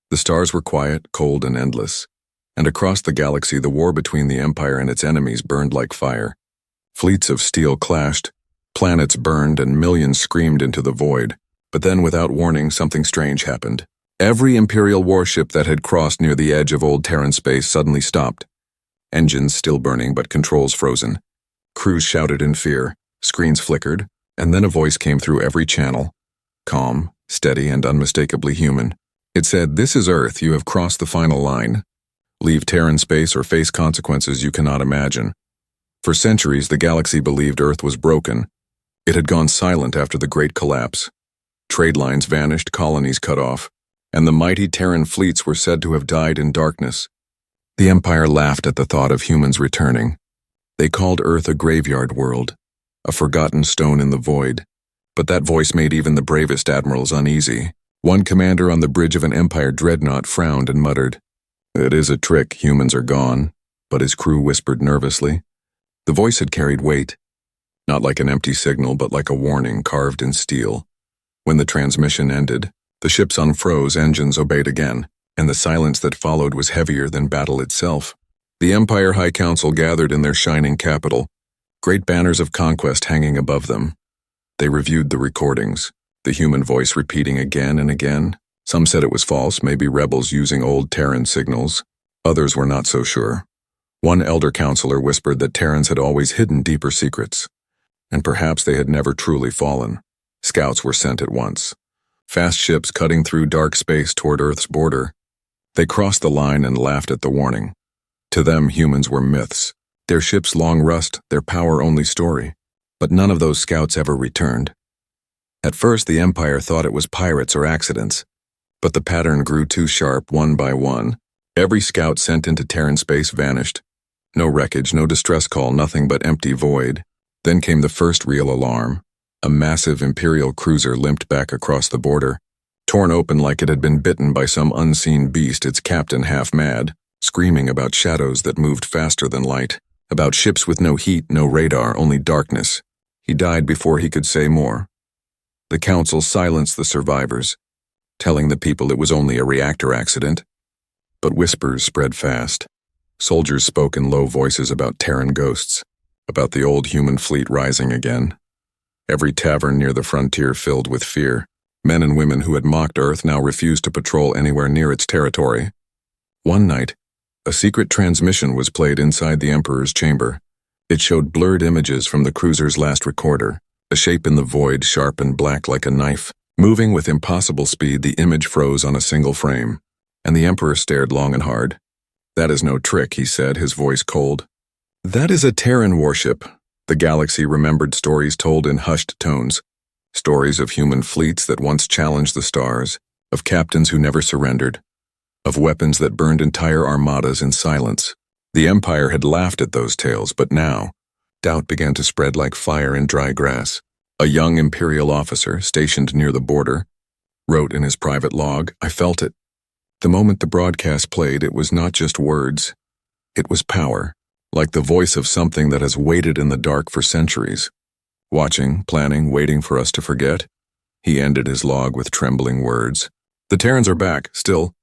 The stars were quiet, cold, and endless. And across the galaxy, the war between the Empire and its enemies burned like fire. Fleets of steel clashed, planets burned, and millions screamed into the void. But then, without warning, something strange happened. Every Imperial warship that had crossed near the edge of old Terran space suddenly stopped. Engines still burning, but controls frozen. Crews shouted in fear, screens flickered, and then a voice came through every channel. Calm, steady, and unmistakably human. It said, "This is Earth, you have crossed the final line. Leave Terran space or face consequences you cannot imagine." For centuries, the galaxy believed Earth was broken. It had gone silent after the Great Collapse. Trade lines vanished, colonies cut off, and the mighty Terran fleets were said to have died in darkness. The Empire laughed at the thought of humans returning. They called Earth a graveyard world, a forgotten stone in the void. But that voice made even the bravest admirals uneasy. One commander on the bridge of an Empire dreadnought frowned and muttered, "It is a trick, humans are gone," but his crew whispered nervously. The voice had carried weight, not like an empty signal, but like a warning carved in steel. When the transmission ended, the ships unfroze, engines obeyed again, and the silence that followed was heavier than battle itself. The Empire High Council gathered in their shining capital, great banners of conquest hanging above them. They reviewed the recordings, the human voice repeating again and again. Some said it was false, maybe rebels using old Terran signals. Others were not so sure. One elder counselor whispered that Terrans had always hidden deeper secrets, and perhaps they had never truly fallen. Scouts were sent at once. Fast ships cutting through dark space toward Earth's border. They crossed the line and laughed at the warning. To them, humans were myths. Their ships long rust, their power only story. But none of those scouts ever returned. At first, the Empire thought it was pirates or accidents. But the pattern grew too sharp, one by one. Every scout sent into Terran space vanished. No wreckage, no distress call, nothing but empty void. Then came the first real alarm. A massive Imperial cruiser limped back across the border, torn open like it had been bitten by some unseen beast, its captain half mad, screaming about shadows that moved faster than light, about ships with no heat, no radar, only darkness. He died before he could say more. The Council silenced the survivors, telling the people it was only a reactor accident. But whispers spread fast. Soldiers spoke in low voices about Terran ghosts, about the old human fleet rising again. Every tavern near the frontier filled with fear. Men and women who had mocked Earth now refused to patrol anywhere near its territory. One night, a secret transmission was played inside the Emperor's chamber. It showed blurred images from the cruiser's last recorder, a shape in the void, sharp and black like a knife. Moving with impossible speed, the image froze on a single frame, and the Emperor stared long and hard. "That is no trick," he said, his voice cold. "That is a Terran warship." The galaxy remembered stories told in hushed tones, stories of human fleets that once challenged the stars, of captains who never surrendered, of weapons that burned entire armadas in silence. The Empire had laughed at those tales, but now, doubt began to spread like fire in dry grass. A young Imperial officer, stationed near the border, wrote in his private log, "I felt it. The moment the broadcast played, it was not just words. It was power, like the voice of something that has waited in the dark for centuries. Watching, planning, waiting for us to forget." He ended his log with trembling words. "The Terrans are back, still."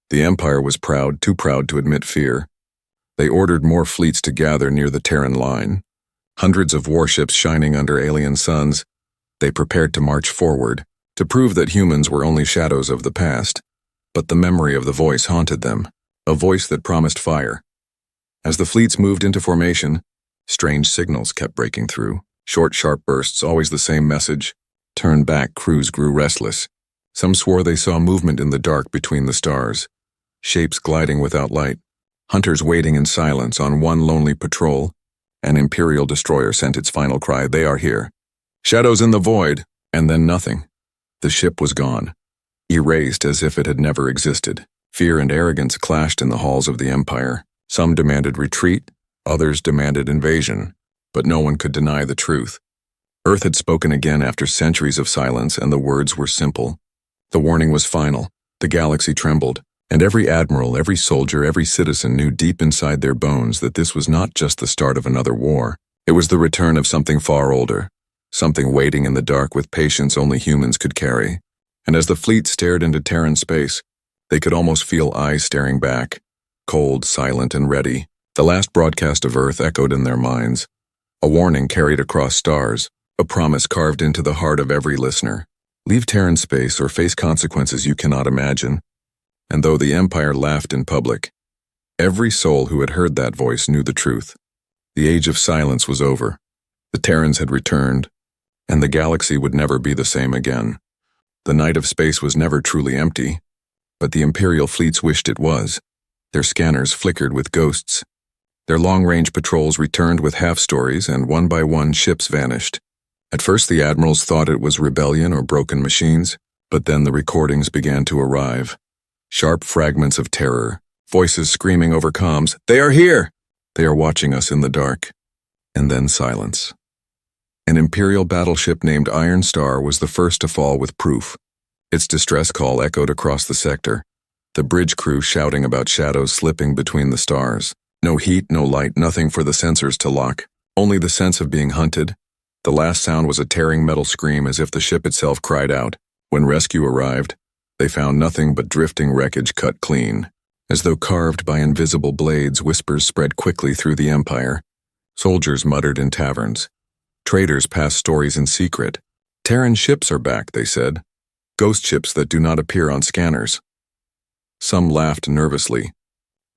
The Empire was proud, too proud to admit fear. They ordered more fleets to gather near the Terran line. Hundreds of warships shining under alien suns. They prepared to march forward, to prove that humans were only shadows of the past. But the memory of the voice haunted them, a voice that promised fire. As the fleets moved into formation, strange signals kept breaking through. Short, sharp bursts, always the same message. Turn back, crews grew restless. Some swore they saw movement in the dark between the stars, shapes gliding without light, hunters waiting in silence on one lonely patrol. An Imperial destroyer sent its final cry, "They are here." Shadows in the void, and then nothing. The ship was gone, erased as if it had never existed. Fear and arrogance clashed in the halls of the Empire. Some demanded retreat, others demanded invasion, but no one could deny the truth. Earth had spoken again after centuries of silence, and the words were simple. The warning was final. The galaxy trembled, and every admiral, every soldier, every citizen knew deep inside their bones that this was not just the start of another war. It was the return of something far older, something waiting in the dark with patience only humans could carry. And as the fleet stared into Terran space, They could almost feel eyes staring back, cold, silent, and ready. The last broadcast of Earth echoed in their minds. A warning carried across stars, a promise carved into the heart of every listener. Leave Terran space or face consequences you cannot imagine. And though the Empire laughed in public, every soul who had heard that voice knew the truth. The age of silence was over. The Terrans had returned, and the galaxy would never be the same again. The night of space was never truly empty, but the Imperial fleets wished it was. Their scanners flickered with ghosts. Their long-range patrols returned with half-stories, and one by one ships vanished. At first the admirals thought it was rebellion or broken machines, but then the recordings began to arrive. Sharp fragments of terror, voices screaming over comms, "They are here! They are watching us in the dark." And then silence. An Imperial battleship named Iron Star was the first to fall with proof. Its distress call echoed across the sector, the bridge crew shouting about shadows slipping between the stars. No heat, no light, nothing for the sensors to lock, only the sense of being hunted. The last sound was a tearing metal scream as if the ship itself cried out. When rescue arrived, they found nothing but drifting wreckage cut clean. As though carved by invisible blades, whispers spread quickly through the Empire. Soldiers muttered in taverns. Traders passed stories in secret. "Terran ships are back," they said. "Ghost ships that do not appear on scanners." Some laughed nervously,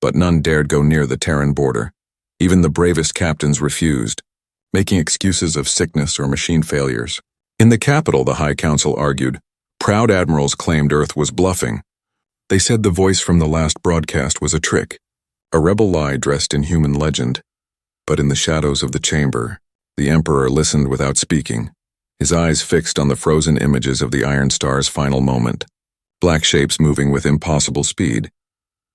but none dared go near the Terran border. Even the bravest captains refused, making excuses of sickness or machine failures. In the capital, the High Council argued. Proud admirals claimed Earth was bluffing. They said the voice from the last broadcast was a trick, a rebel lie dressed in human legend. But in the shadows of the chamber, the Emperor listened without speaking, his eyes fixed on the frozen images of the Iron Star's final moment. Black shapes moving with impossible speed,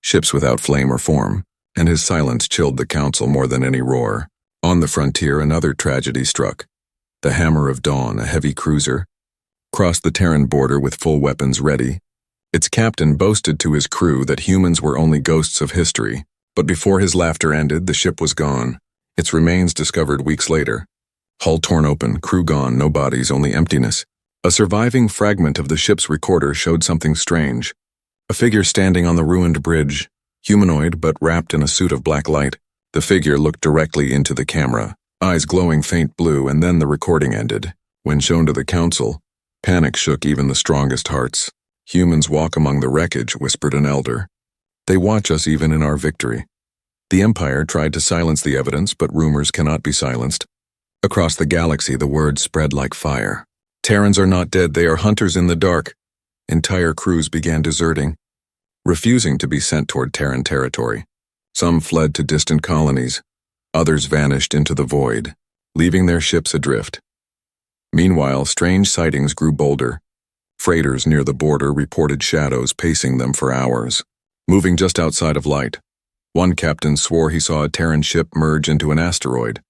ships without flame or form, and his silence chilled the council more than any roar. On the frontier, another tragedy struck. The Hammer of Dawn, a heavy cruiser, crossed the Terran border with full weapons ready. Its captain boasted to his crew that humans were only ghosts of history, but before his laughter ended, the ship was gone, its remains discovered weeks later. Hull torn open, crew gone, no bodies, only emptiness. A surviving fragment of the ship's recorder showed something strange. A figure standing on the ruined bridge, humanoid but wrapped in a suit of black light. The figure looked directly into the camera, eyes glowing faint blue, and then the recording ended. When shown to the council, panic shook even the strongest hearts. "Humans walk among the wreckage," whispered an elder. "They watch us even in our victory." The Empire tried to silence the evidence, but rumors cannot be silenced. Across the galaxy, the word spread like fire. Terrans are not dead, they are hunters in the dark. Entire crews began deserting, refusing to be sent toward Terran territory. Some fled to distant colonies, others vanished into the void, leaving their ships adrift. Meanwhile, strange sightings grew bolder. Freighters near the border reported shadows pacing them for hours, moving just outside of light. One captain swore he saw a Terran ship merge into an asteroid,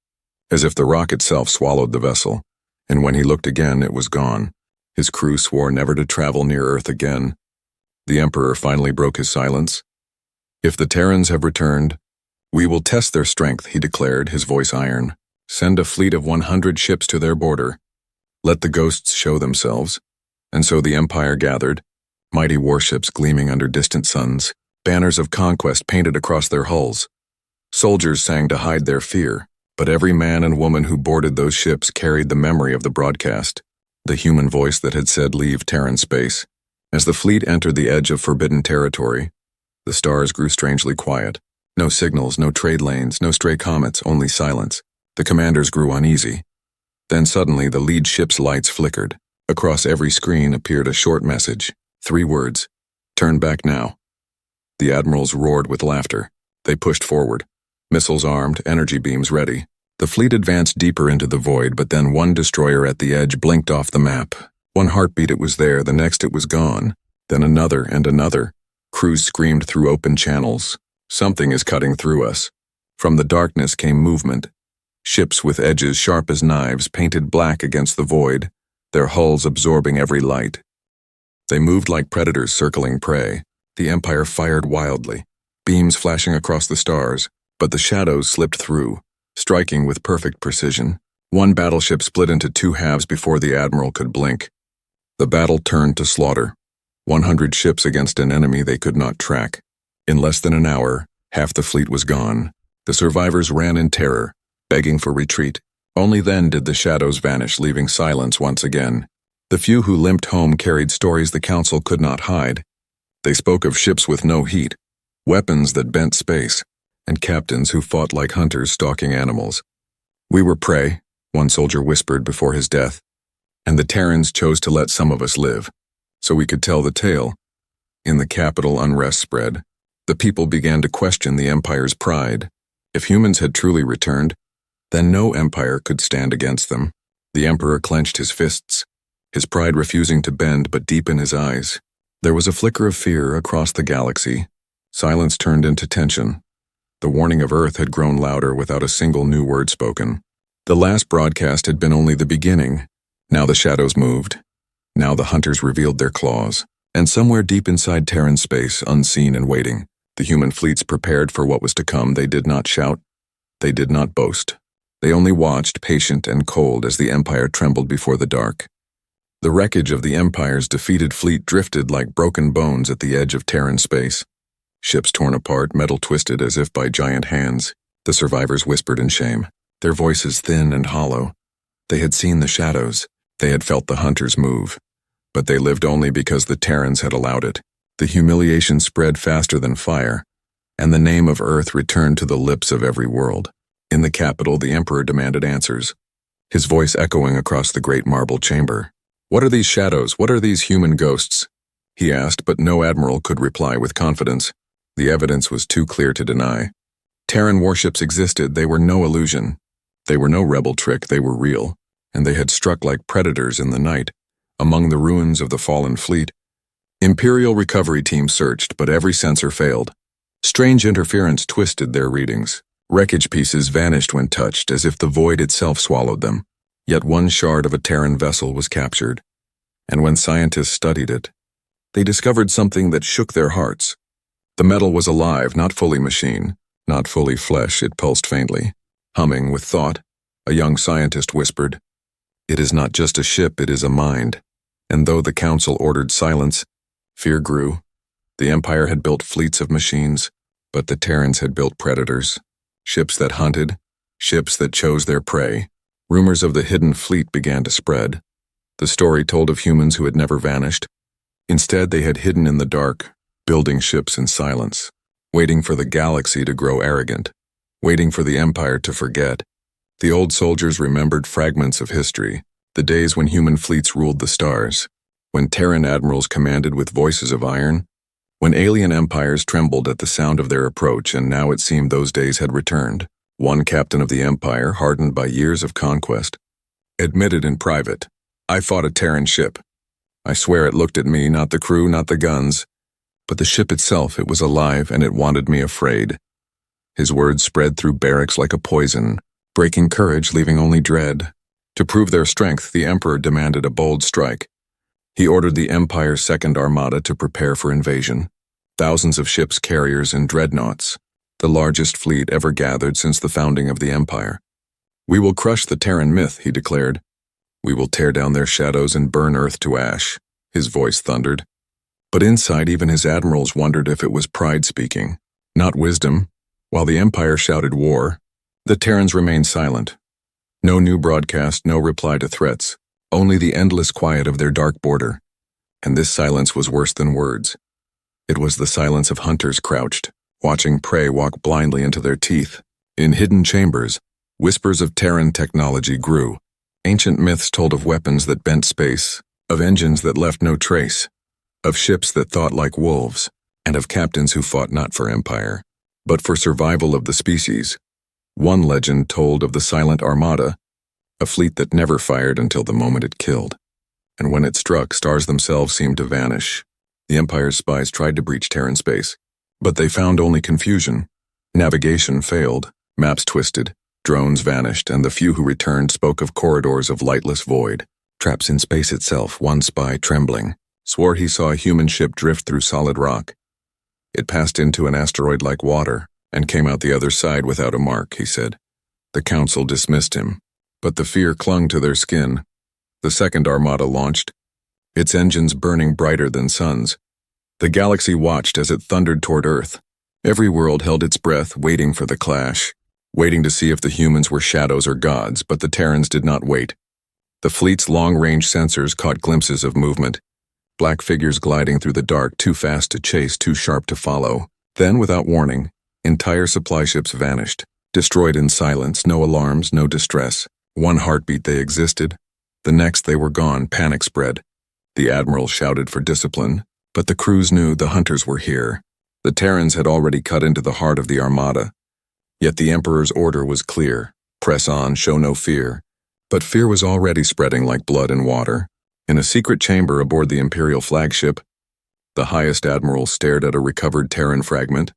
as if the rock itself swallowed the vessel, and when he looked again, it was gone. His crew swore never to travel near Earth again. The Emperor finally broke his silence. "If the Terrans have returned, we will test their strength," he declared, his voice iron. "Send a fleet of 100 ships to their border. Let the ghosts show themselves." And so the Empire gathered, mighty warships gleaming under distant suns, banners of conquest painted across their hulls. Soldiers sang to hide their fear, but every man and woman who boarded those ships carried the memory of the broadcast, the human voice that had said, "Leave Terran space." As the fleet entered the edge of forbidden territory, the stars grew strangely quiet. No signals, no trade lanes, no stray comets, only silence. The commanders grew uneasy. Then suddenly the lead ship's lights flickered. Across every screen appeared a short message, 3 words, "Turn back now." The admirals roared with laughter. They pushed forward, missiles armed, energy beams ready. The fleet advanced deeper into the void, but then one destroyer at the edge blinked off the map. One heartbeat it was there, the next it was gone. Then another and another. Crews screamed through open channels. "Something is cutting through us." From the darkness came movement. Ships with edges sharp as knives painted black against the void, their hulls absorbing every light. They moved like predators circling prey. The Empire fired wildly, beams flashing across the stars, but the shadows slipped through, striking with perfect precision. One battleship split into 2 halves before the admiral could blink. The battle turned to slaughter. 100 ships against an enemy they could not track. In less than an hour, half the fleet was gone. The survivors ran in terror, begging for retreat. Only then did the shadows vanish, leaving silence once again. The few who limped home carried stories the council could not hide. They spoke of ships with no heat, weapons that bent space, and captains who fought like hunters stalking animals. "We were prey," one soldier whispered before his death, "and the Terrans chose to let some of us live, so we could tell the tale." In the capital, unrest spread. The people began to question the Empire's pride. If humans had truly returned, then no empire could stand against them. The Emperor clenched his fists, his pride refusing to bend but deep in his eyes. There was a flicker of fear across the galaxy. Silence turned into tension. The warning of Earth had grown louder without a single new word spoken. The last broadcast had been only the beginning. Now the shadows moved. Now the hunters revealed their claws. And somewhere deep inside Terran space, unseen and waiting, the human fleets prepared for what was to come. They did not shout. They did not boast. They only watched, patient and cold, as the Empire trembled before the dark. The wreckage of the Empire's defeated fleet drifted like broken bones at the edge of Terran space. Ships torn apart, metal twisted as if by giant hands. The survivors whispered in shame, their voices thin and hollow. They had seen the shadows. They had felt the hunters move. But they lived only because the Terrans had allowed it. The humiliation spread faster than fire, and the name of Earth returned to the lips of every world. In the capital, the Emperor demanded answers, his voice echoing across the great marble chamber. "What are these shadows? What are these human ghosts?" he asked, but no admiral could reply with confidence. The evidence was too clear to deny. Terran warships existed. They were no illusion. They were no rebel trick. They were real, and they had struck like predators in the night, among the ruins of the fallen fleet. Imperial recovery teams searched, but every sensor failed. Strange interference twisted their readings. Wreckage pieces vanished when touched, as if the void itself swallowed them. Yet one shard of a Terran vessel was captured, and when scientists studied it, they discovered something that shook their hearts. The metal was alive, not fully machine, not fully flesh. It pulsed faintly, humming with thought. A young scientist whispered, "It is not just a ship, it is a mind." And though the council ordered silence, fear grew. The Empire had built fleets of machines, but the Terrans had built predators. Ships that hunted, ships that chose their prey. Rumors of the hidden fleet began to spread. The story told of humans who had never vanished. Instead, they had hidden in the dark, building ships in silence, waiting for the galaxy to grow arrogant, waiting for the Empire to forget. The old soldiers remembered fragments of history, the days when human fleets ruled the stars, when Terran admirals commanded with voices of iron, when alien empires trembled at the sound of their approach, and now it seemed those days had returned. One captain of the Empire, hardened by years of conquest, admitted in private, "I fought a Terran ship. I swear it looked at me, not the crew, not the guns, but the ship itself. It was alive, and it wanted me afraid." His words spread through barracks like a poison, breaking courage, leaving only dread. To prove their strength, the Emperor demanded a bold strike. He ordered the Empire's Second Armada to prepare for invasion. Thousands of ships, carriers, and dreadnoughts, the largest fleet ever gathered since the founding of the Empire. "We will crush the Terran myth," he declared. "We will tear down their shadows and burn Earth to ash," his voice thundered. But inside, even his admirals wondered if it was pride speaking, not wisdom. While the Empire shouted war, the Terrans remained silent. No new broadcast, no reply to threats, only the endless quiet of their dark border. And this silence was worse than words. It was the silence of hunters crouched, watching prey walk blindly into their teeth. In hidden chambers, whispers of Terran technology grew. Ancient myths told of weapons that bent space, of engines that left no trace, of ships that thought like wolves, and of captains who fought not for empire, but for survival of the species. One legend told of the Silent Armada, a fleet that never fired until the moment it killed. And when it struck, stars themselves seemed to vanish. The Empire's spies tried to breach Terran space, but they found only confusion. Navigation failed, maps twisted, drones vanished, and the few who returned spoke of corridors of lightless void. Traps in space itself, one spy, trembling, swore he saw a human ship drift through solid rock. It passed into an asteroid like water, and came out the other side without a mark, he said. The council dismissed him, but the fear clung to their skin. The Second Armada launched. its engines burning brighter than suns. The galaxy watched as it thundered toward Earth. Every world held its breath, waiting for the clash, waiting to see if the humans were shadows or gods, but the Terrans did not wait. The fleet's long-range sensors caught glimpses of movement, black figures gliding through the dark, too fast to chase, too sharp to follow. Then, without warning, entire supply ships vanished, destroyed in silence, no alarms, no distress. One heartbeat they existed, the next they were gone, panic spread. The admiral shouted for discipline, but the crews knew the hunters were here. The Terrans had already cut into the heart of the Armada. Yet the Emperor's order was clear: press on, show no fear. But fear was already spreading like blood in water. In a secret chamber aboard the Imperial flagship, the highest admiral stared at a recovered Terran fragment,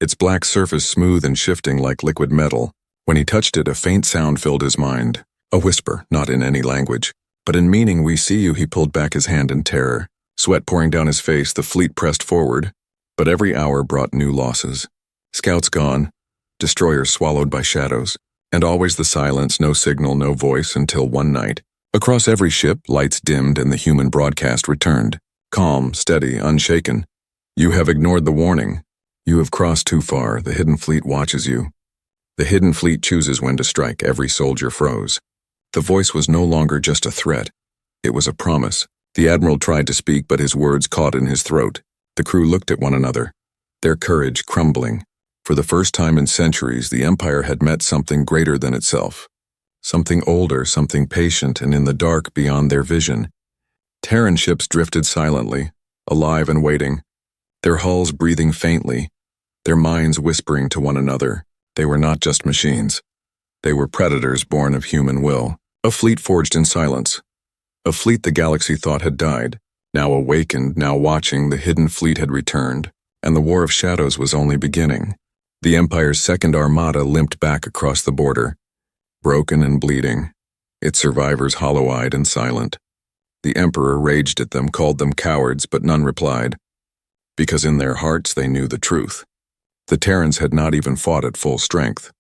its black surface smooth and shifting like liquid metal. When he touched it, a faint sound filled his mind. A whisper, not in any language, but in meaning, "We see you." He pulled back his hand in terror. Sweat pouring down his face, the fleet pressed forward, but every hour brought new losses. Scouts gone, destroyers swallowed by shadows, and always the silence, no signal, no voice, until one night. Across every ship, lights dimmed and the human broadcast returned. Calm, steady, unshaken. "You have ignored the warning. You have crossed too far. The hidden fleet watches you." The hidden fleet chooses when to strike. Every soldier froze. The voice was no longer just a threat. It was a promise. The admiral tried to speak, but his words caught in his throat. The crew looked at one another, their courage crumbling. For the first time in centuries, the Empire had met something greater than itself. Something older, something patient, and in the dark beyond their vision. Terran ships drifted silently, alive and waiting, their hulls breathing faintly, their minds whispering to one another. They were not just machines. They were predators born of human will. A fleet forged in silence. A fleet the galaxy thought had died. Now awakened, now watching, the hidden fleet had returned, and the War of Shadows was only beginning. The Empire's second armada limped back across the border, broken and bleeding, its survivors hollow-eyed and silent. The Emperor raged at them, called them cowards, but none replied, because in their hearts they knew the truth. The Terrans had not even fought at full strength.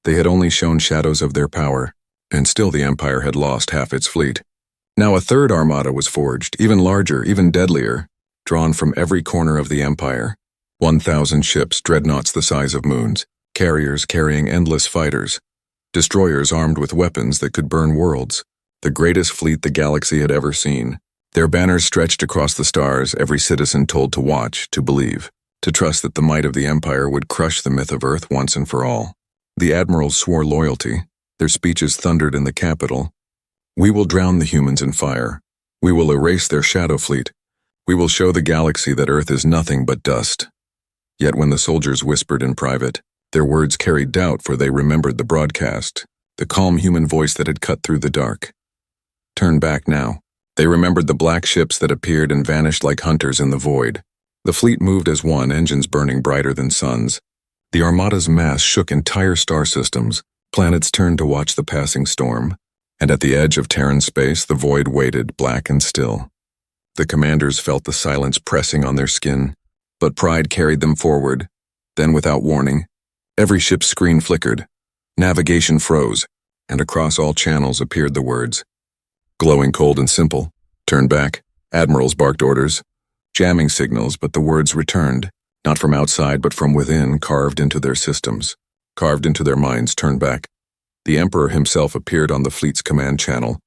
They had only shown shadows of their power, and still the Empire had lost half its fleet. Now a third armada was forged, even larger, even deadlier, drawn from every corner of the Empire. 1,000 ships, dreadnoughts the size of moons, carriers carrying endless fighters, destroyers armed with weapons that could burn worlds, the greatest fleet the galaxy had ever seen. Their banners stretched across the stars, every citizen told to watch, to believe, to trust that the might of the Empire would crush the myth of Earth once and for all. The admirals swore loyalty. Their speeches thundered in the capital. "We will drown the humans in fire. We will erase their shadow fleet. We will show the galaxy that Earth is nothing but dust." Yet when the soldiers whispered in private, their words carried doubt, for they remembered the broadcast, the calm human voice that had cut through the dark. Turn back now. They remembered the black ships that appeared and vanished like hunters in the void. The fleet moved as one, engines burning brighter than suns. The Armada's mass shook entire star systems. Planets turned to watch the passing storm. And at the edge of Terran space, the void waited, black and still. The commanders felt the silence pressing on their skin, but pride carried them forward. Then, without warning, every ship's screen flickered. Navigation froze, and across all channels appeared the words. Glowing cold and simple. Turn back. Admirals barked orders. Jamming signals, but the words returned, not from outside but from within, carved into their systems, carved into their minds. Turn back. The Emperor himself appeared on the fleet's command channel,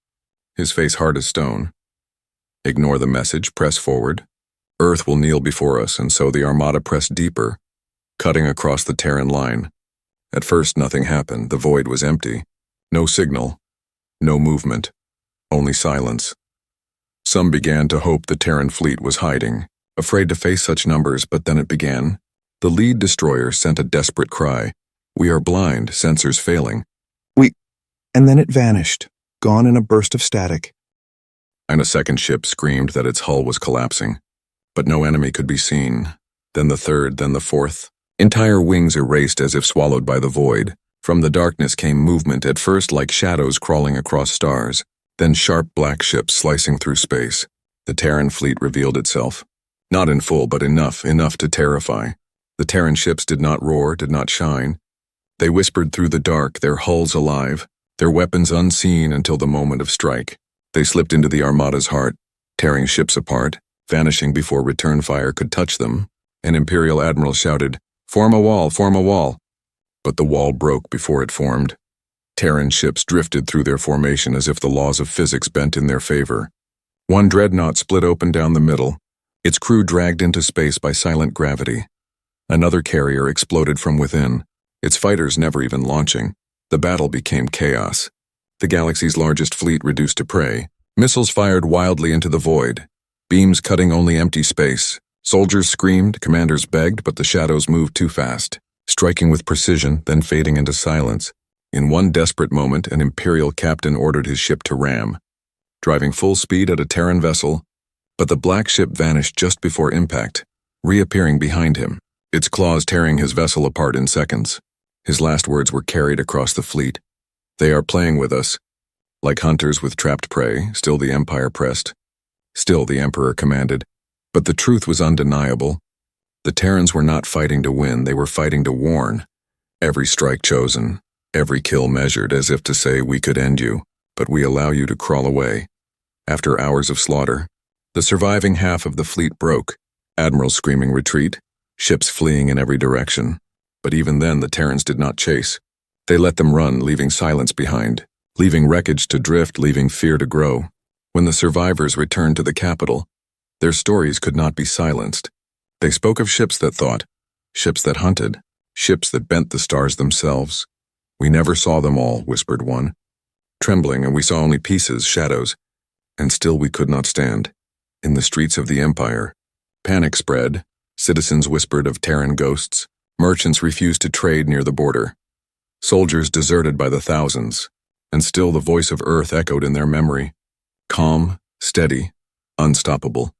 his face hard as stone. Ignore the message, press forward. Earth will kneel before us, and so the Armada pressed deeper, cutting across the Terran line. At first nothing happened. The void was empty. No signal, no movement, only silence. Some began to hope the Terran fleet was hiding, afraid to face such numbers, but then it began. The lead destroyer sent a desperate cry. "We are blind, sensors failing." And then it vanished, gone in a burst of static. And a second ship screamed that its hull was collapsing. But no enemy could be seen. Then the third, then the fourth. Entire wings erased as if swallowed by the void. From the darkness came movement, at first like shadows crawling across stars, then sharp black ships slicing through space. The Terran fleet revealed itself. Not in full, but enough to terrify. The Terran ships did not roar, did not shine. They whispered through the dark, their hulls alive, their weapons unseen until the moment of strike. They slipped into the Armada's heart, tearing ships apart, vanishing before return fire could touch them. An Imperial admiral shouted, "Form a wall, form a wall!" But the wall broke before it formed. Terran ships drifted through their formation as if the laws of physics bent in their favor. One dreadnought split open down the middle, its crew dragged into space by silent gravity. Another carrier exploded from within, its fighters never even launching. The battle became chaos. The galaxy's largest fleet reduced to prey, missiles fired wildly into the void, beams cutting only empty space. Soldiers screamed, commanders begged, but the shadows moved too fast, striking with precision, then fading into silence. In one desperate moment, an Imperial captain ordered his ship to ram, driving full speed at a Terran vessel, but the black ship vanished just before impact, reappearing behind him, its claws tearing his vessel apart in seconds. His last words were carried across the fleet. "They are playing with us." Like hunters with trapped prey, still the Empire pressed. Still the Emperor commanded. But the truth was undeniable. The Terrans were not fighting to win, they were fighting to warn. Every strike chosen, every kill measured, as if to say, "We could end you, but we allow you to crawl away." After hours of slaughter, the surviving half of the fleet broke, admirals screaming retreat, ships fleeing in every direction. But even then the Terrans did not chase. They let them run, leaving silence behind, leaving wreckage to drift, leaving fear to grow. When the survivors returned to the capital, their stories could not be silenced. They spoke of ships that thought, ships that hunted, ships that bent the stars themselves. "We never saw them all," whispered one. Trembling, and we saw only pieces, shadows, and still we could not stand. In the streets of the Empire, panic spread. Citizens whispered of Terran ghosts. Merchants refused to trade near the border. Soldiers deserted by the thousands, and still the voice of Earth echoed in their memory. Calm, steady, unstoppable.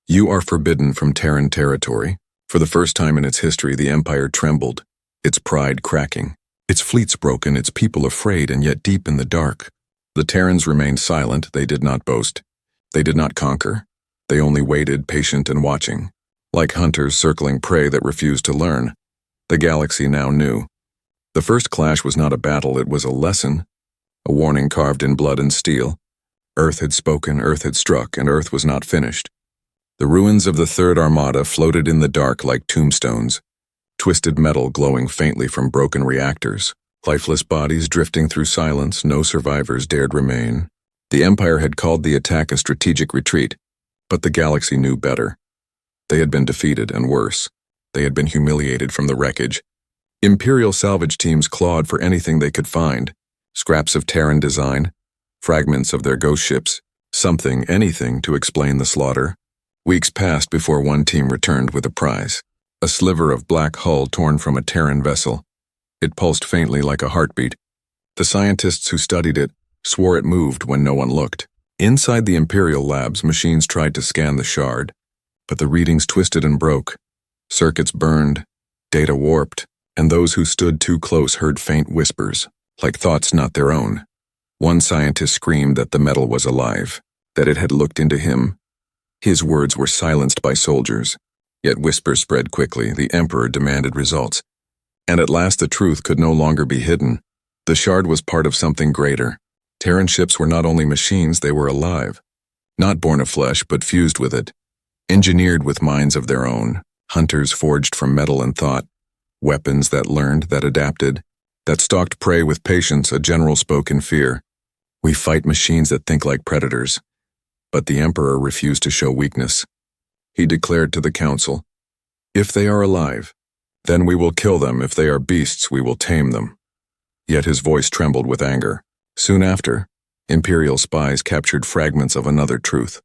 "You are forbidden from Terran territory." For the first time in its history, the Empire trembled, its pride cracking, its fleets broken, its people afraid and yet deep in the dark. The Terrans remained silent, they did not boast. They did not conquer. They only waited, patient and watching. Like hunters circling prey that refused to learn, the galaxy now knew. The first clash was not a battle, it was a lesson, a warning carved in blood and steel. Earth had spoken, Earth had struck, and Earth was not finished. The ruins of the Third Armada floated in the dark like tombstones, twisted metal glowing faintly from broken reactors, lifeless bodies drifting through silence, no survivors dared remain. The Empire had called the attack a strategic retreat, but the galaxy knew better. They had been defeated, and worse, they had been humiliated from the wreckage. Imperial salvage teams clawed for anything they could find, scraps of Terran design, fragments of their ghost ships, something, anything to explain the slaughter. Weeks passed before one team returned with a prize, a sliver of black hull torn from a Terran vessel. It pulsed faintly like a heartbeat. The scientists who studied it swore it moved when no one looked. Inside the Imperial labs, machines tried to scan the shard, but the readings twisted and broke. Circuits burned, data warped, and those who stood too close heard faint whispers, like thoughts not their own. One scientist screamed that the metal was alive, that it had looked into him. His words were silenced by soldiers, yet whispers spread quickly. The Emperor demanded results. And at last the truth could no longer be hidden. The shard was part of something greater. Terran ships were not only machines, they were alive. Not born of flesh, but fused with it. Engineered with minds of their own. Hunters forged from metal and thought. Weapons that learned, that adapted, that stalked prey with patience. A general spoke in fear. "We fight machines that think like predators." But the Emperor refused to show weakness. He declared to the council, "If they are alive, then we will kill them. If they are beasts, we will tame them." Yet his voice trembled with anger. Soon after, Imperial spies captured fragments of another truth.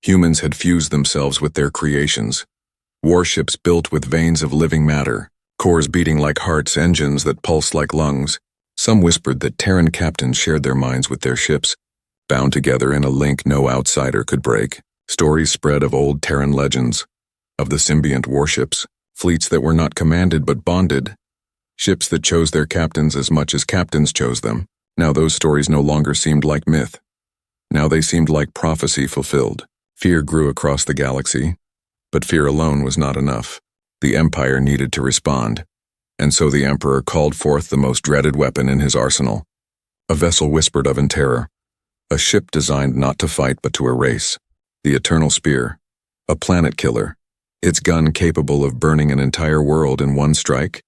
Humans had fused themselves with their creations. Warships built with veins of living matter, cores beating like hearts, engines that pulsed like lungs. Some whispered that Terran captains shared their minds with their ships, bound together in a link no outsider could break. Stories spread of old Terran legends, of the symbiont warships, fleets that were not commanded but bonded, ships that chose their captains as much as captains chose them. Now those stories no longer seemed like myth. Now they seemed like prophecy fulfilled. Fear grew across the galaxy, but fear alone was not enough. The Empire needed to respond, and so the Emperor called forth the most dreaded weapon in his arsenal. A vessel whispered of in terror. A ship designed not to fight but to erase. The Eternal Spear. A planet killer. Its gun capable of burning an entire world in one strike?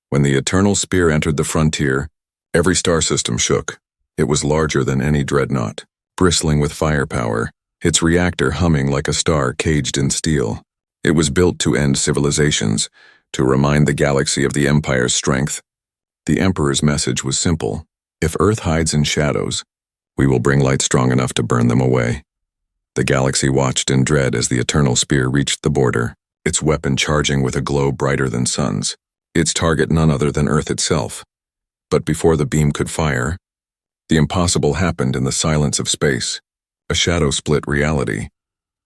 When the Eternal Spear entered the frontier, every star system shook. It was larger than any dreadnought, bristling with firepower, its reactor humming like a star caged in steel. It was built to end civilizations, to remind the galaxy of the Empire's strength. The Emperor's message was simple. If Earth hides in shadows, we will bring light strong enough to burn them away. The galaxy watched in dread as the Eternal Spear reached the border, its weapon charging with a glow brighter than suns, its target none other than Earth itself. But before the beam could fire, the impossible happened in the silence of space. A shadow split reality.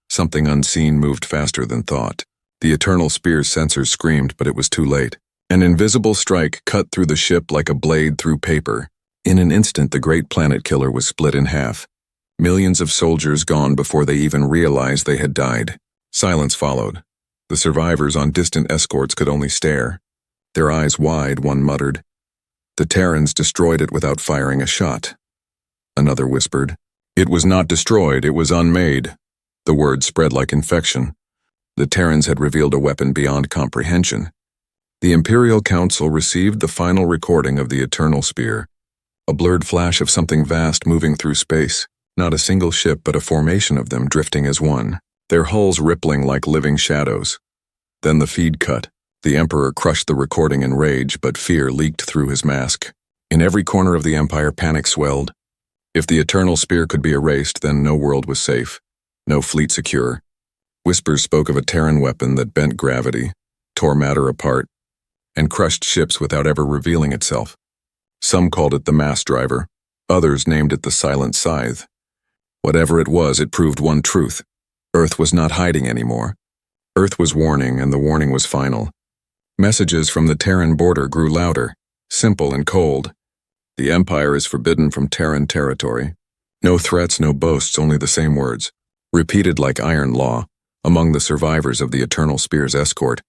Something unseen moved faster than thought. The Eternal Spear's sensors screamed, but it was too late. An invisible strike cut through the ship like a blade through paper. In an instant, the great planet killer was split in half. Millions of soldiers gone before they even realized they had died. Silence followed. The survivors on distant escorts could only stare. Their eyes wide, one muttered. The Terrans destroyed it without firing a shot. Another whispered. It was not destroyed, it was unmade. The word spread like infection. The Terrans had revealed a weapon beyond comprehension. The Imperial Council received the final recording of the Eternal Spear. A blurred flash of something vast moving through space. Not a single ship, but a formation of them drifting as one, their hulls rippling like living shadows. Then the feed cut. The Emperor crushed the recording in rage, but fear leaked through his mask. In every corner of the Empire, panic swelled. If the Eternal Spear could be erased, then no world was safe, no fleet secure. Whispers spoke of a Terran weapon that bent gravity, tore matter apart, and crushed ships without ever revealing itself. Some called it the mass driver, others named it the silent scythe. Whatever it was, it proved one truth. Earth was not hiding anymore. Earth was warning, and the warning was final. Messages from the Terran border grew louder, simple and cold. The Empire is forbidden from Terran territory. No threats, no boasts, only the same words, repeated like iron law, among the survivors of the Eternal Spear's escort.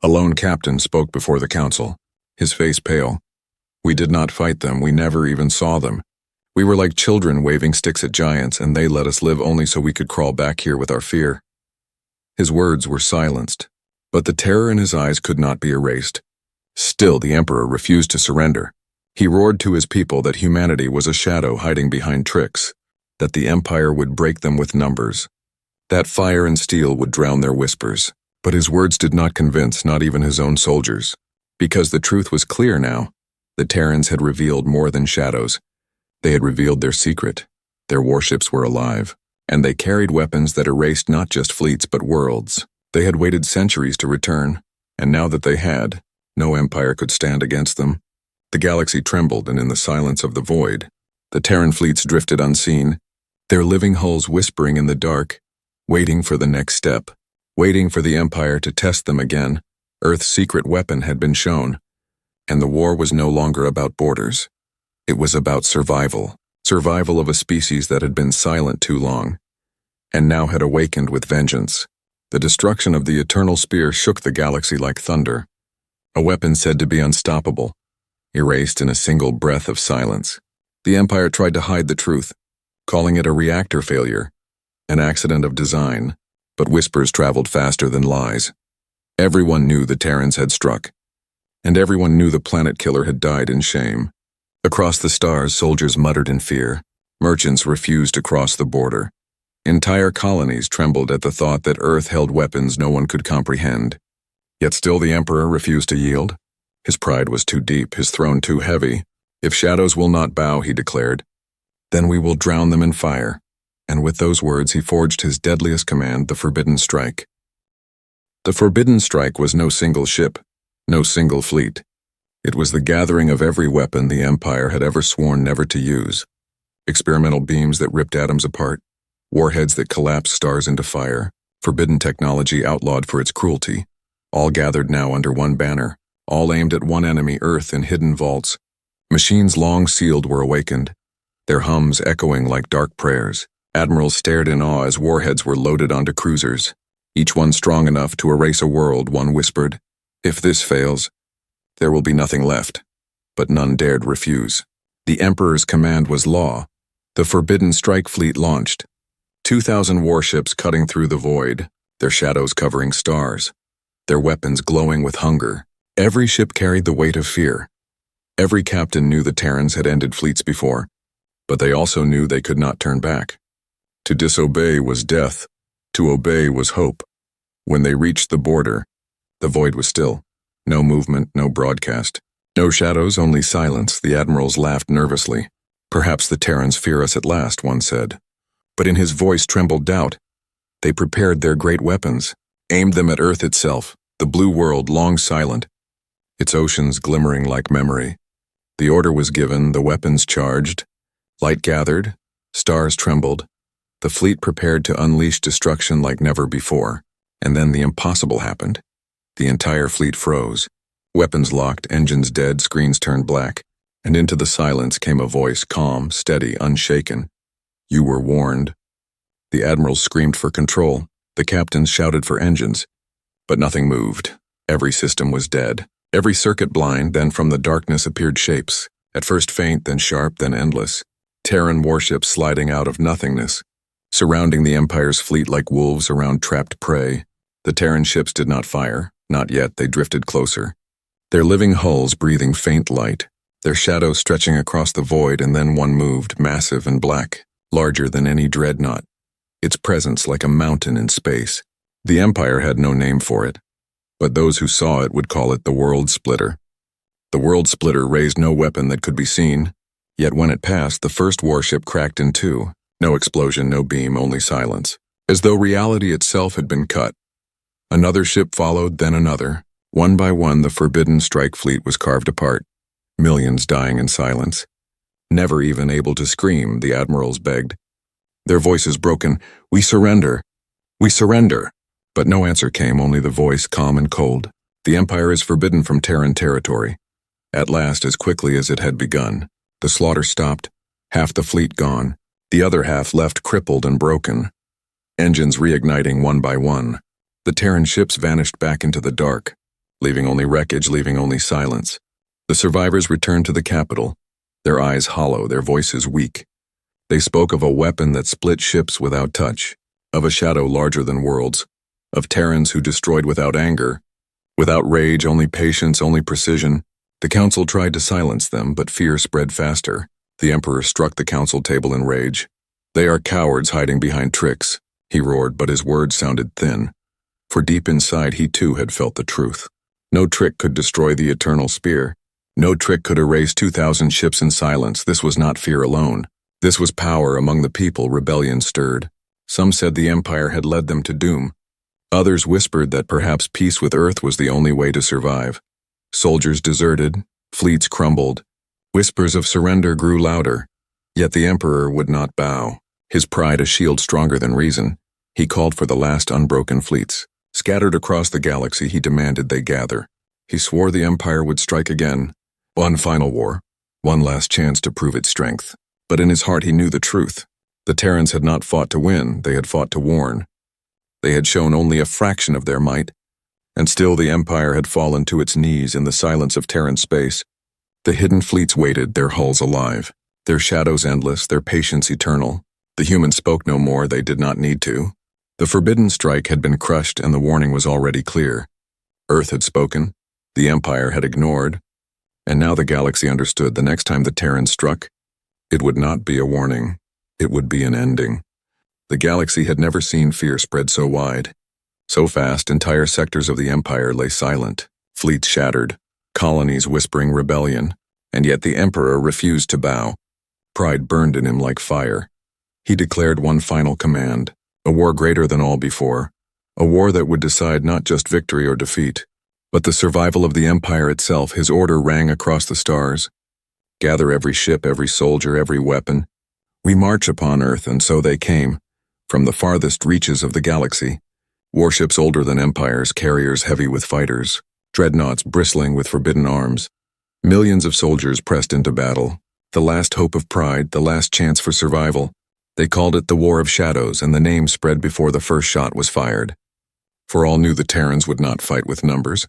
A lone captain spoke before the council, his face pale. We did not fight them, we never even saw them. We were like children waving sticks at giants, and they let us live only so we could crawl back here with our fear. His words were silenced, but the terror in his eyes could not be erased. Still, the Emperor refused to surrender. He roared to his people that humanity was a shadow hiding behind tricks, that the Empire would break them with numbers, that fire and steel would drown their whispers. But his words did not convince, not even his own soldiers, because the truth was clear now. The Terrans had revealed more than shadows. They had revealed their secret. Their warships were alive, and they carried weapons that erased not just fleets but worlds. They had waited centuries to return, and now that they had, no empire could stand against them. The galaxy trembled, and in the silence of the void, the Terran fleets drifted unseen, their living hulls whispering in the dark, waiting for the next step, waiting for the Empire to test them again. Earth's secret weapon had been shown, and the war was no longer about borders. It was about survival of a species that had been silent too long, and now had awakened with vengeance. The destruction of the Eternal Spear shook the galaxy like thunder, a weapon said to be unstoppable, erased in a single breath of silence. The Empire tried to hide the truth, calling it a reactor failure, an accident of design, but whispers traveled faster than lies. Everyone knew the Terrans had struck, and everyone knew the planet killer had died in shame. Across the stars, soldiers muttered in fear. Merchants refused to cross the border. Entire colonies trembled at the thought that Earth held weapons no one could comprehend. Yet still the Emperor refused to yield. His pride was too deep, his throne too heavy. If shadows will not bow, he declared, then we will drown them in fire. And with those words he forged his deadliest command, the Forbidden Strike. The Forbidden Strike was no single ship, no single fleet. It was the gathering of every weapon the Empire had ever sworn never to use. Experimental beams that ripped atoms apart, warheads that collapsed stars into fire, forbidden technology outlawed for its cruelty, all gathered now under one banner, all aimed at one enemy, Earth, in hidden vaults. Machines long sealed were awakened, their hums echoing like dark prayers. Admirals stared in awe as warheads were loaded onto cruisers, each one strong enough to erase a world. One whispered, "If this fails, there will be nothing left." But none dared refuse. The Emperor's command was law. The Forbidden Strike fleet launched. 2,000 warships cutting through the void, their shadows covering stars, their weapons glowing with hunger. Every ship carried the weight of fear. Every captain knew the Terrans had ended fleets before, but they also knew they could not turn back. To disobey was death. To obey was hope. When they reached the border, the void was still. No movement, no broadcast. No shadows, only silence. The admirals laughed nervously. Perhaps the Terrans fear us at last, one said. But in his voice trembled doubt. They prepared their great weapons, aimed them at Earth itself, the blue world long silent, its oceans glimmering like memory. The order was given, the weapons charged. Light gathered, stars trembled. The fleet prepared to unleash destruction like never before. And then the impossible happened. The entire fleet froze. Weapons locked, engines dead, screens turned black. And into the silence came a voice, calm, steady, unshaken. You were warned. The admirals screamed for control. The captains shouted for engines. But nothing moved. Every system was dead. Every circuit blind, then from the darkness appeared shapes. At first faint, then sharp, then endless. Terran warships sliding out of nothingness, surrounding the Empire's fleet like wolves around trapped prey. The Terran ships did not fire. Not yet, they drifted closer. Their living hulls breathing faint light, their shadows stretching across the void, and then one moved, massive and black, larger than any dreadnought, its presence like a mountain in space. The Empire had no name for it, but those who saw it would call it the World Splitter. The World Splitter raised no weapon that could be seen, yet when it passed, the first warship cracked in two. No explosion, no beam, only silence, as though reality itself had been cut. Another ship followed, then another. One by one, the forbidden strike fleet was carved apart, millions dying in silence. Never even able to scream, the admirals begged. Their voices broken, "We surrender! We surrender!" But no answer came, only the voice, calm and cold. The Empire is forbidden from Terran territory. At last, as quickly as it had begun, the slaughter stopped, half the fleet gone, the other half left crippled and broken. Engines reigniting one by one. The Terran ships vanished back into the dark, leaving only wreckage, leaving only silence. The survivors returned to the capital, their eyes hollow, their voices weak. They spoke of a weapon that split ships without touch, of a shadow larger than worlds, of Terrans who destroyed without anger, without rage, only patience, only precision. The council tried to silence them, but fear spread faster. The Emperor struck the council table in rage. "They are cowards hiding behind tricks," he roared, but his words sounded thin. For deep inside, he too had felt the truth. No trick could destroy the eternal spear. No trick could erase 2,000 ships in silence. This was not fear alone. This was power among the people. Rebellion stirred. Some said the Empire had led them to doom. Others whispered that perhaps peace with Earth was the only way to survive. Soldiers deserted. Fleets crumbled. Whispers of surrender grew louder. Yet the Emperor would not bow. His pride a shield stronger than reason. He called for the last unbroken fleets. Scattered across the galaxy, he demanded they gather. He swore the Empire would strike again. One final war. One last chance to prove its strength. But in his heart he knew the truth. The Terrans had not fought to win, they had fought to warn. They had shown only a fraction of their might, and still the Empire had fallen to its knees in the silence of Terran space. The hidden fleets waited, their hulls alive, their shadows endless, their patience eternal. The humans spoke no more, they did not need to. The forbidden strike had been crushed and the warning was already clear. Earth had spoken, the Empire had ignored, and now the galaxy understood the next time the Terrans struck, it would not be a warning, it would be an ending. The galaxy had never seen fear spread so wide. So fast, entire sectors of the Empire lay silent, fleets shattered, colonies whispering rebellion, and yet the Emperor refused to bow. Pride burned in him like fire. He declared one final command, a war greater than all before, a war that would decide not just victory or defeat, but the survival of the Empire itself. His order rang across the stars. Gather every ship, every soldier, every weapon. We march upon Earth, and so they came, from the farthest reaches of the galaxy. Warships older than empires, carriers heavy with fighters, dreadnoughts bristling with forbidden arms. Millions of soldiers pressed into battle, the last hope of pride, the last chance for survival. They called it the War of Shadows, and the name spread before the first shot was fired. For all knew the Terrans would not fight with numbers.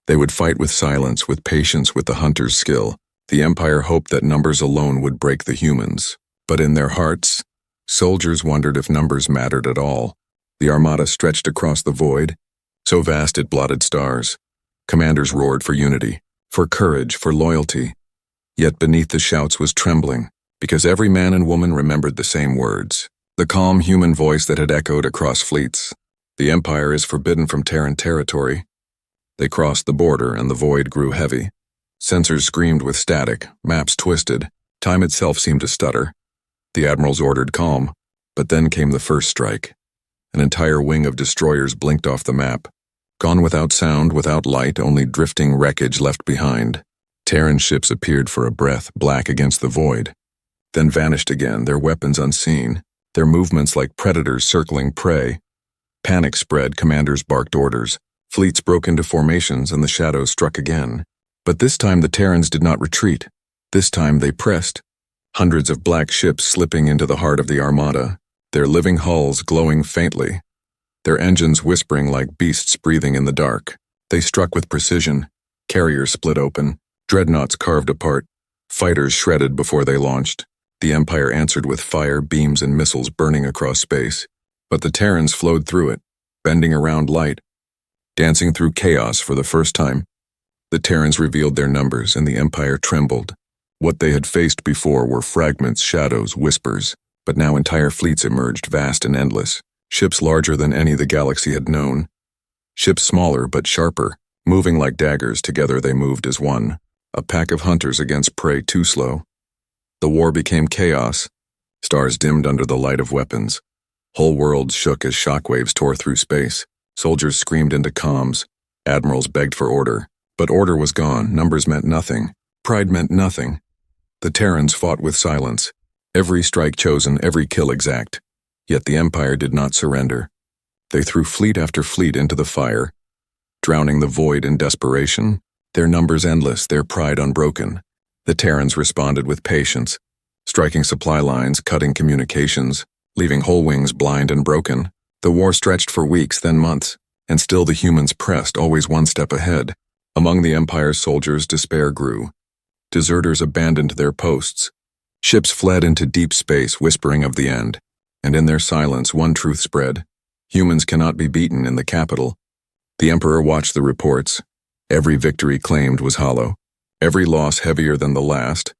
They would fight with silence, with patience, with the hunter's skill. The Empire hoped that numbers alone would break the humans, but in their hearts, Soldiers wondered if numbers mattered at all. The armada stretched across the void, so vast it blotted stars. Commanders roared for unity, for courage, for loyalty. Yet beneath the shouts was trembling, because every man and woman remembered the same words. The calm human voice that had echoed across fleets. The Empire is forbidden from Terran territory. They crossed the border and the void grew heavy. Sensors screamed with static, maps twisted, time itself seemed to stutter. The admirals ordered calm, but then came the first strike. An entire wing of destroyers blinked off the map. Gone without sound, without light, only drifting wreckage left behind. Terran ships appeared for a breath, black against the void, then vanished again, their weapons unseen, their movements like predators circling prey. Panic spread, commanders barked orders. Fleets broke into formations and the shadows struck again. But this time the Terrans did not retreat. This time they pressed. Hundreds of black ships slipping into the heart of the armada, their living hulls glowing faintly, their engines whispering like beasts breathing in the dark. They struck with precision. Carriers split open, dreadnoughts carved apart, fighters shredded before they launched. The Empire answered with fire, beams, and missiles burning across space. But the Terrans flowed through it, bending around light, dancing through chaos for the first time. The Terrans revealed their numbers, and the Empire trembled. What they had faced before were fragments, shadows, whispers, but now entire fleets emerged, vast and endless, ships larger than any the galaxy had known. Ships smaller but sharper, moving like daggers, together they moved as one, a pack of hunters against prey too slow. The war became chaos. Stars dimmed under the light of weapons. Whole worlds shook as shockwaves tore through space. Soldiers screamed into comms. Admirals begged for order. But order was gone. Numbers meant nothing. Pride meant nothing. The Terrans fought with silence. Every strike chosen, every kill exact. Yet the Empire did not surrender. They threw fleet after fleet into the fire, drowning the void in desperation. Their numbers endless, their pride unbroken. The Terrans responded with patience, striking supply lines, cutting communications, leaving whole wings blind and broken. The war stretched for weeks, then months, and still the humans pressed, always one step ahead. Among the Empire's soldiers, despair grew. Deserters abandoned their posts. Ships fled into deep space, whispering of the end. And in their silence, one truth spread. Humans cannot be beaten in the capital. The Emperor watched the reports. Every victory claimed was hollow. Every loss heavier than the last.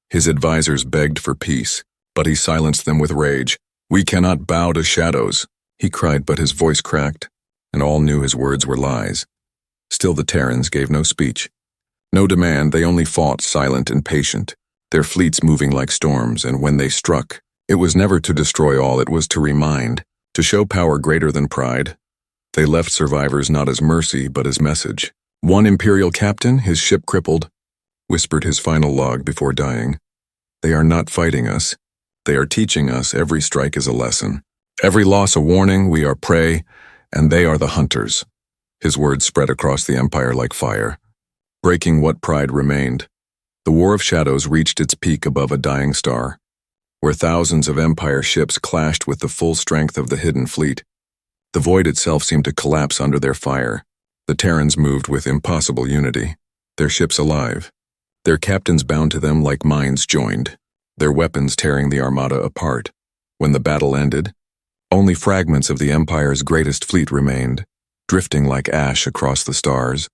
His advisors begged for peace, but he silenced them with rage. "We cannot bow to shadows," he cried, but his voice cracked, and all knew his words were lies. Still the Terrans gave no speech. No demand, they only fought, silent and patient, their fleets moving like storms, and when they struck, it was never to destroy all, it was to remind, to show power greater than pride. They left survivors not as mercy, but as message. One Imperial captain, his ship crippled, whispered his final log before dying. "They are not fighting us. They are teaching us every strike is a lesson. Every loss a warning, we are prey, and they are the hunters." His words spread across the Empire like fire, breaking what pride remained. The War of Shadows reached its peak above a dying star, where thousands of Empire ships clashed with the full strength of the hidden fleet. The void itself seemed to collapse under their fire. The Terrans moved with impossible unity, their ships alive, their captains bound to them like minds joined, their weapons tearing the armada apart. When the battle ended, only fragments of the Empire's greatest fleet remained, drifting like ash across the stars.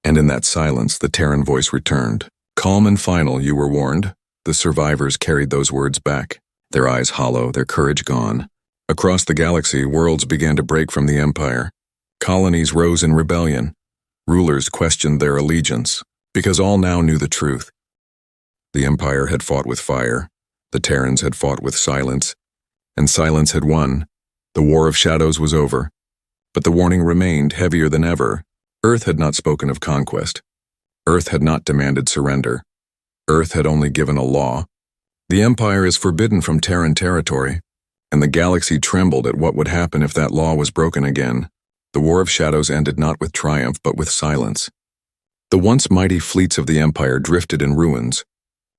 And in that silence, the Terran voice returned. "Calm and final, you were warned." The survivors carried those words back, their eyes hollow, their courage gone. Across the galaxy, worlds began to break from the Empire. Colonies rose in rebellion. Rulers questioned their allegiance, because all now knew the truth. The Empire had fought with fire, the Terrans had fought with silence, and silence had won. The War of Shadows was over. But the warning remained, heavier than ever. Earth had not spoken of conquest. Earth had not demanded surrender. Earth had only given a law. The Empire is forbidden from Terran territory, and the galaxy trembled at what would happen if that law was broken again. The War of Shadows ended not with triumph, but with silence. The once mighty fleets of the Empire drifted in ruins,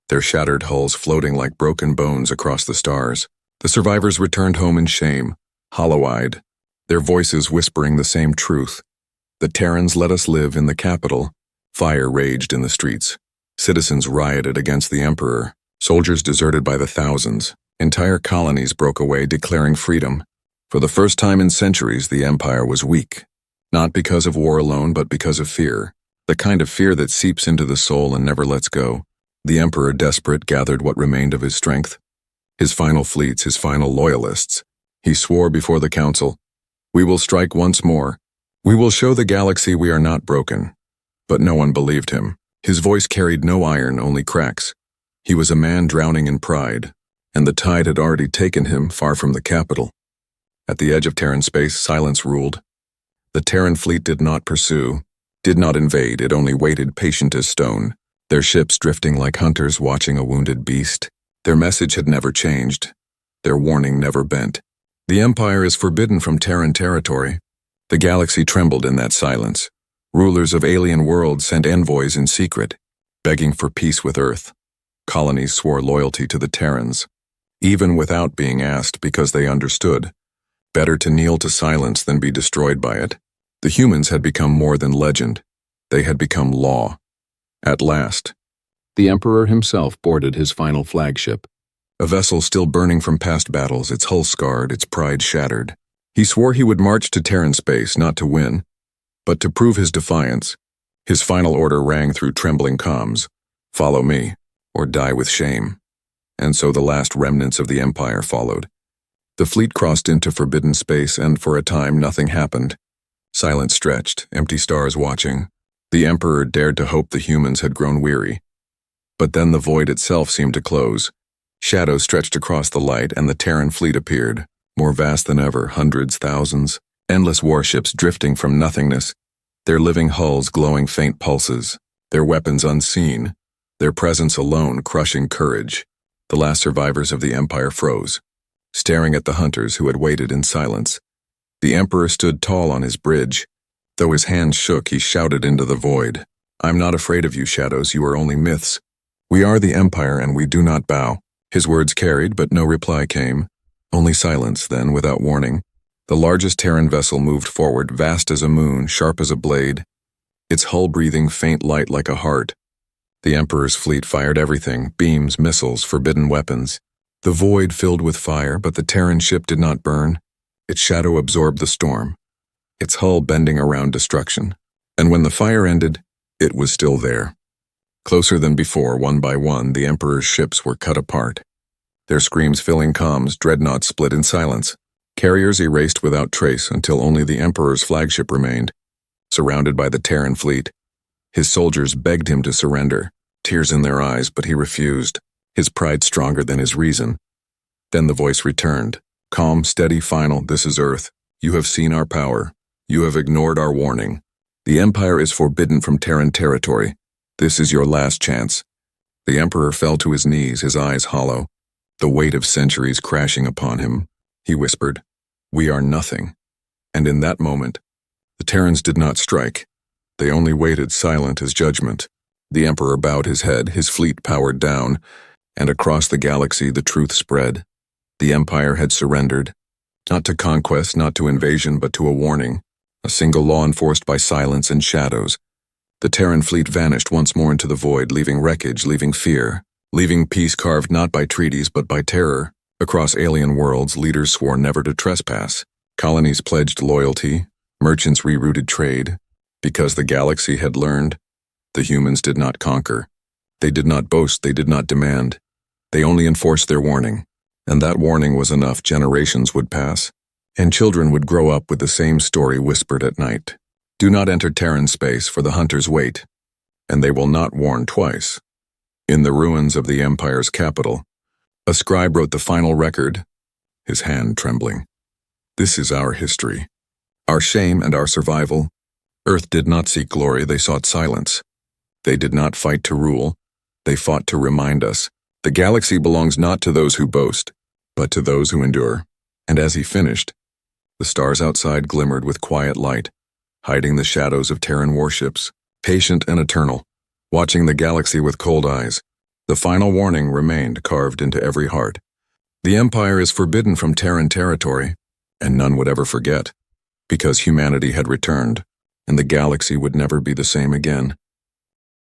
their shattered hulls floating like broken bones across the stars. The survivors returned home in shame, hollow-eyed, their voices whispering the same truth. The Terrans let us live in the capital. Fire raged in the streets. Citizens rioted against the Emperor. Soldiers deserted by the thousands. Entire colonies broke away, declaring freedom. For the first time in centuries, the Empire was weak. Not because of war alone, but because of fear. The kind of fear that seeps into the soul and never lets go. The Emperor, desperate, gathered what remained of his strength. His final fleets, his final loyalists. He swore before the council, "We will strike once more. We will show the galaxy we are not broken." But no one believed him. His voice carried no iron, only cracks. He was a man drowning in pride, and the tide had already taken him far from the capital. At the edge of Terran space, silence ruled. The Terran fleet did not pursue, did not invade, it only waited, patient as stone. Their ships drifting like hunters watching a wounded beast. Their message had never changed. Their warning never bent. The Empire is forbidden from Terran territory. The galaxy trembled in that silence. Rulers of alien worlds sent envoys in secret, begging for peace with Earth. Colonies swore loyalty to the Terrans, even without being asked, because they understood. Better to kneel to silence than be destroyed by it. The humans had become more than legend. They had become law. At last, the Emperor himself boarded his final flagship. A vessel still burning from past battles, its hull scarred, its pride shattered. He swore he would march to Terran space, not to win, but to prove his defiance. His final order rang through trembling comms: "Follow me, or die with shame." And so the last remnants of the Empire followed. The fleet crossed into forbidden space, and for a time nothing happened. Silence stretched, empty stars watching. The Emperor dared to hope the humans had grown weary. But then the void itself seemed to close. Shadows stretched across the light, and the Terran fleet appeared, more vast than ever, hundreds, thousands, endless warships drifting from nothingness, their living hulls glowing faint pulses, their weapons unseen, their presence alone crushing courage. The last survivors of the Empire froze, staring at the hunters who had waited in silence. The Emperor stood tall on his bridge. Though his hands shook, he shouted into the void, "I'm not afraid of you, shadows, you are only myths. We are the Empire, and we do not bow." His words carried, but no reply came. Only silence. Then, without warning, the largest Terran vessel moved forward, vast as a moon, sharp as a blade, its hull breathing faint light like a heart. The Emperor's fleet fired everything: beams, missiles, forbidden weapons. The void filled with fire, but the Terran ship did not burn. Its shadow absorbed the storm, its hull bending around destruction. And when the fire ended, it was still there. Closer than before, one by one, the Emperor's ships were cut apart. Their screams filling comms, dreadnoughts split in silence. Carriers erased without trace until only the Emperor's flagship remained, surrounded by the Terran fleet. His soldiers begged him to surrender, tears in their eyes, but he refused, his pride stronger than his reason. Then the voice returned, calm, steady, final: "This is Earth. You have seen our power. You have ignored our warning. The Empire is forbidden from Terran territory. This is your last chance." The Emperor fell to his knees, his eyes hollow, the weight of centuries crashing upon him. He whispered, "We are nothing." And in that moment, the Terrans did not strike. They only waited, silent as judgment. The Emperor bowed his head, his fleet powered down, and across the galaxy the truth spread. The Empire had surrendered, not to conquest, not to invasion, but to a warning, a single law enforced by silence and shadows. The Terran fleet vanished once more into the void, leaving wreckage, leaving fear, leaving peace carved not by treaties but by terror. Across alien worlds, leaders swore never to trespass. Colonies pledged loyalty, merchants rerouted trade, because the galaxy had learned. The humans did not conquer. They did not boast, they did not demand. They only enforced their warning. And that warning was enough. Generations would pass, and children would grow up with the same story whispered at night. Do not enter Terran space, for the hunters wait, and they will not warn twice. In the ruins of the Empire's capital, a scribe wrote the final record, his hand trembling. This is our history, our shame and our survival. Earth did not seek glory, they sought silence. They did not fight to rule, they fought to remind us. The galaxy belongs not to those who boast, but to those who endure. And as he finished, the stars outside glimmered with quiet light, hiding the shadows of Terran warships, patient and eternal, watching the galaxy with cold eyes. The final warning remained carved into every heart. The Empire is forbidden from Terran territory, and none would ever forget, because humanity had returned, and the galaxy would never be the same again.